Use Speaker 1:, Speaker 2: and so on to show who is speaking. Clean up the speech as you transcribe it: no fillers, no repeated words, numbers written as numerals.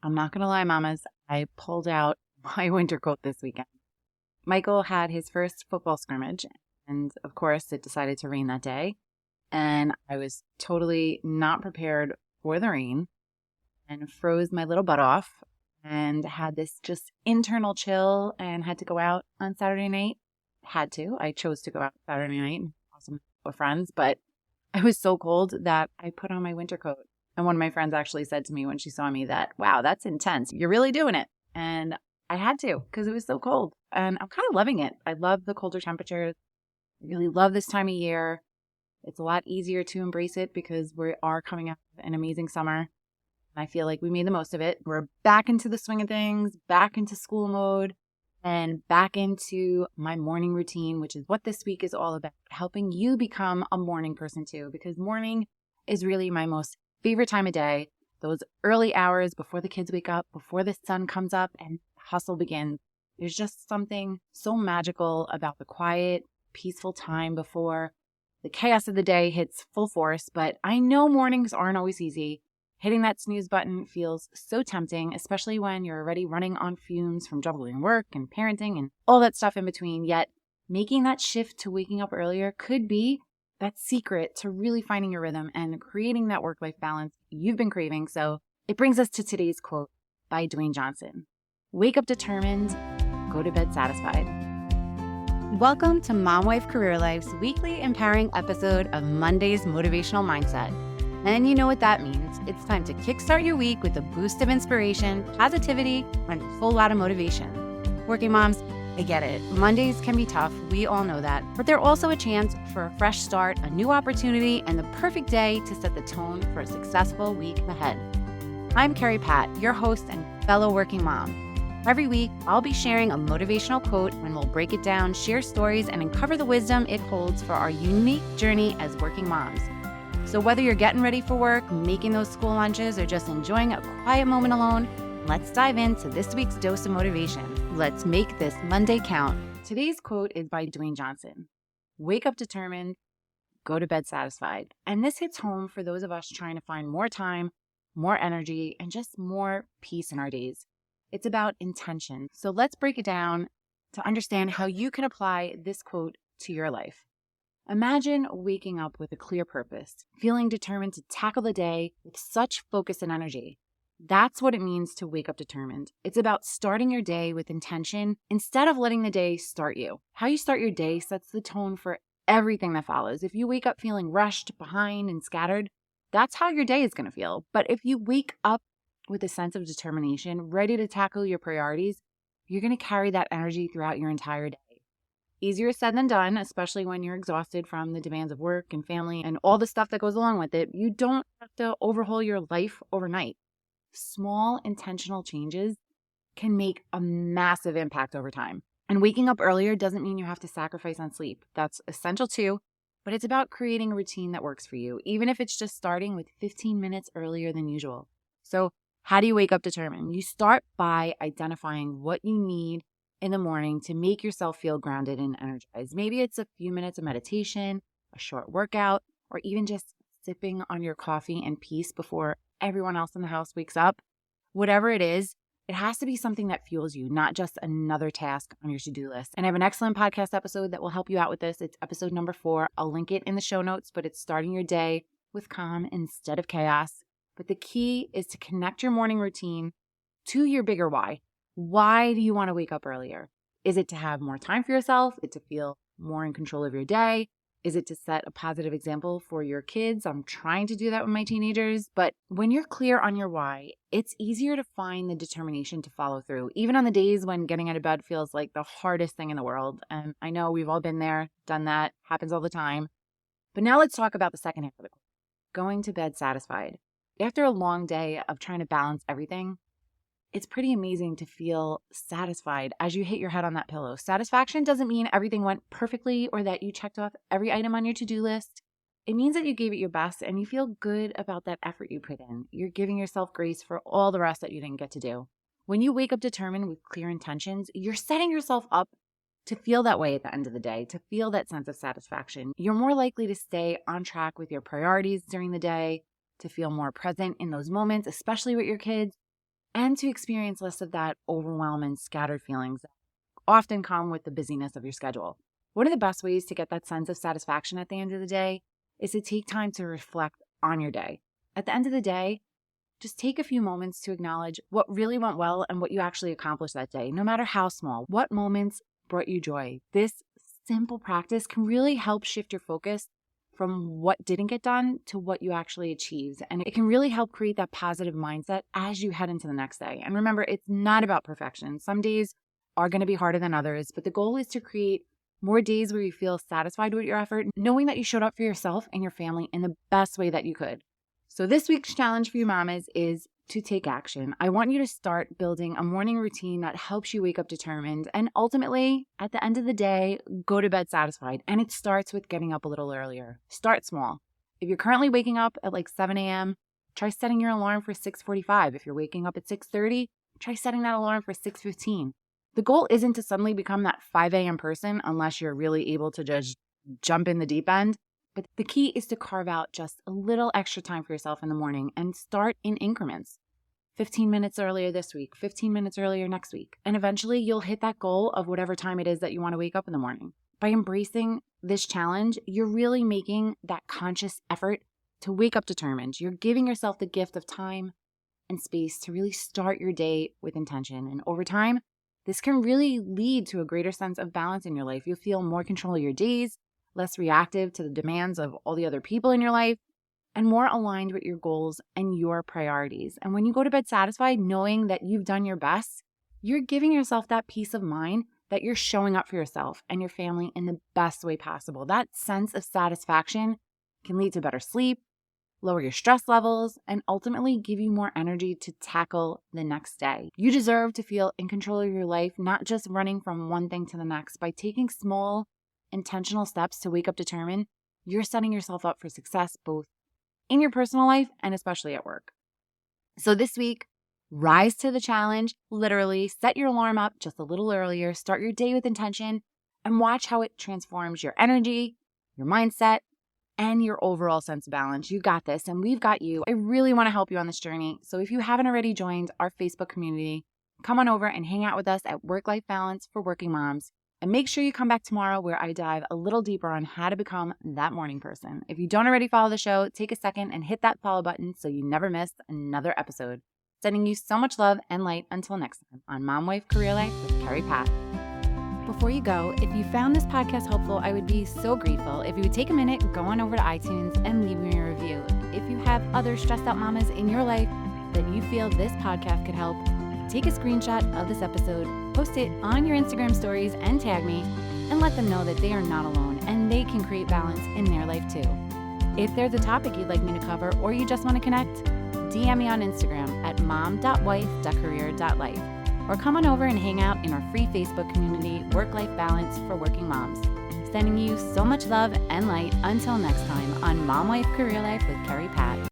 Speaker 1: I'm not going to lie, mamas. I pulled out my winter coat this weekend. Michael had his first football scrimmage, and of course, it decided to rain that day. And I was totally not prepared for the rain and froze my little butt off and had this just internal chill and had to go out on Saturday night. Had to. I chose to go out Saturday night and awesome with friends, but I was so cold that I put on my winter coat. And one of my friends actually said to me when she saw me that, wow, that's intense. You're really doing it. And I had to because it was so cold. And I'm kind of loving it. I love the colder temperatures. I really love this time of year. It's a lot easier to embrace it because we are coming up with an amazing summer. I feel like we made the most of it. We're back into the swing of things, back into school mode, and back into my morning routine, which is what this week is all about, helping you become a morning person too, because morning is really my most favorite time of day. Those early hours before the kids wake up, before the sun comes up and hustle begins. There's just something so magical about the quiet, peaceful time before the chaos of the day hits full force. But I know mornings aren't always easy. Hitting that snooze button feels so tempting, especially when you're already running on fumes from juggling work and parenting and all that stuff in between. Yet making that shift to waking up earlier could be that secret to really finding your rhythm and creating that work-life balance you've been craving. So it brings us to today's quote by Dwayne Johnson. Wake up determined, go to bed satisfied. Welcome to Mom Wife Career Life's weekly empowering episode of Monday's Motivational Mindset. And you know what that means. It's time to kickstart your week with a boost of inspiration, positivity, and a full lot of motivation. Working moms, I get it. Mondays can be tough. We all know that. But they're also a chance for a fresh start, a new opportunity, and the perfect day to set the tone for a successful week ahead. I'm Kerri Pat, your host and fellow working mom. Every week, I'll be sharing a motivational quote and we'll break it down, share stories, and uncover the wisdom it holds for our unique journey as working moms. So whether you're getting ready for work, making those school lunches, or just enjoying a quiet moment alone, let's dive into this week's dose of motivation. Let's make this Monday count. Today's quote is by Dwayne Johnson. Wake up determined, go to bed satisfied. And this hits home for those of us trying to find more time, more energy, and just more peace in our days. It's about intention. So let's break it down to understand how you can apply this quote to your life. Imagine waking up with a clear purpose, feeling determined to tackle the day with such focus and energy. That's what it means to wake up determined. It's about starting your day with intention instead of letting the day start you. How you start your day sets the tone for everything that follows. If you wake up feeling rushed, behind, and scattered, that's how your day is going to feel. But if you wake up with a sense of determination, ready to tackle your priorities, you're going to carry that energy throughout your entire day. Easier said than done, especially when you're exhausted from the demands of work and family and all the stuff that goes along with it. You don't have to overhaul your life overnight. Small intentional changes can make a massive impact over time. And waking up earlier doesn't mean you have to sacrifice on sleep. That's essential too, but it's about creating a routine that works for you, even if it's just starting with 15 minutes earlier than usual. So how do you wake up determined? You start by identifying what you need in the morning to make yourself feel grounded and energized. Maybe it's a few minutes of meditation, a short workout, or even just sipping on your coffee in peace before everyone else in the house wakes up. Whatever it is, it has to be something that fuels you, not just another task on your to-do list. And I have an excellent podcast episode that will help you out with this. It's episode number 4. I'll link it in the show notes, but it's starting your day with calm instead of chaos. But the key is to connect your morning routine to your bigger why. Why do you want to wake up earlier? Is it to have more time for yourself? Is it to feel more in control of your day? Is it to set a positive example for your kids? I'm trying to do that with my teenagers. But when you're clear on your why, it's easier to find the determination to follow through, even on the days when getting out of bed feels like the hardest thing in the world. And I know we've all been there, done that, happens all the time. But now let's talk about the second half of the quote, going to bed satisfied. After a long day of trying to balance everything, it's pretty amazing to feel satisfied as you hit your head on that pillow. Satisfaction doesn't mean everything went perfectly or that you checked off every item on your to-do list. It means that you gave it your best and you feel good about that effort you put in. You're giving yourself grace for all the rest that you didn't get to do. When you wake up determined with clear intentions, you're setting yourself up to feel that way at the end of the day, to feel that sense of satisfaction. You're more likely to stay on track with your priorities during the day, to feel more present in those moments, especially with your kids. and to experience less of that overwhelm and scattered feelings that often come with the busyness of your schedule. One of the best ways to get that sense of satisfaction at the end of the day is to take time to reflect on your day. At the end of the day, just take a few moments to acknowledge what really went well and what you actually accomplished that day, no matter how small. What moments brought you joy? This simple practice can really help shift your focus from what didn't get done to what you actually achieved. And it can really help create that positive mindset as you head into the next day. And remember, it's not about perfection. Some days are going to be harder than others, but the goal is to create more days where you feel satisfied with your effort, knowing that you showed up for yourself and your family in the best way that you could. So this week's challenge for you mamas is to take action. I want you to start building a morning routine that helps you wake up determined and ultimately, at the end of the day, go to bed satisfied. And it starts with getting up a little earlier. Start small. If you're currently waking up at like 7 a.m., try setting your alarm for 6:45. If you're waking up at 6:30, try setting that alarm for 6:15. The goal isn't to suddenly become that 5 a.m. person unless you're really able to just jump in the deep end. But the key is to carve out just a little extra time for yourself in the morning and start in increments. 15 minutes earlier this week, 15 minutes earlier next week. And eventually you'll hit that goal of whatever time it is that you want to wake up in the morning. By embracing this challenge, you're really making that conscious effort to wake up determined. You're giving yourself the gift of time and space to really start your day with intention. And over time, this can really lead to a greater sense of balance in your life. You'll feel more control of your days, less reactive to the demands of all the other people in your life, and more aligned with your goals and your priorities. And when you go to bed satisfied, knowing that you've done your best, you're giving yourself that peace of mind that you're showing up for yourself and your family in the best way possible. That sense of satisfaction can lead to better sleep, lower your stress levels, and ultimately give you more energy to tackle the next day. You deserve to feel in control of your life, not just running from one thing to the next. By taking small, intentional steps to wake up determined, you're setting yourself up for success both in your personal life and especially at work. So this week, rise to the challenge. Literally, set your alarm up just a little earlier, start your day with intention, and watch how it transforms your energy, your mindset, and your overall sense of balance. You got this, and we've got you. I really want to help you on this journey. So if you haven't already joined our Facebook community, come on over and hang out with us at Work-Life Balance for Working Moms. And make sure you come back tomorrow where I dive a little deeper on how to become that morning person. If you don't already follow the show, take a second and hit that follow button so you never miss another episode. Sending you so much love and light until next time on Mom Wife Career Life with Kerri Pat. Before you go, if you found this podcast helpful, I would be so grateful if you would take a minute, go on over to iTunes and leave me a review. If you have other stressed out mamas in your life that you feel this podcast could help, take a screenshot of this episode, post it on your Instagram stories and tag me, and let them know that they are not alone and they can create balance in their life too. If there's a topic you'd like me to cover or you just want to connect, DM me on Instagram at mom.wife.career.life or come on over and hang out in our free Facebook community, Work-Life Balance for Working Moms. Sending you so much love and light until next time on Mom Wife Career Life with Kerri Pat.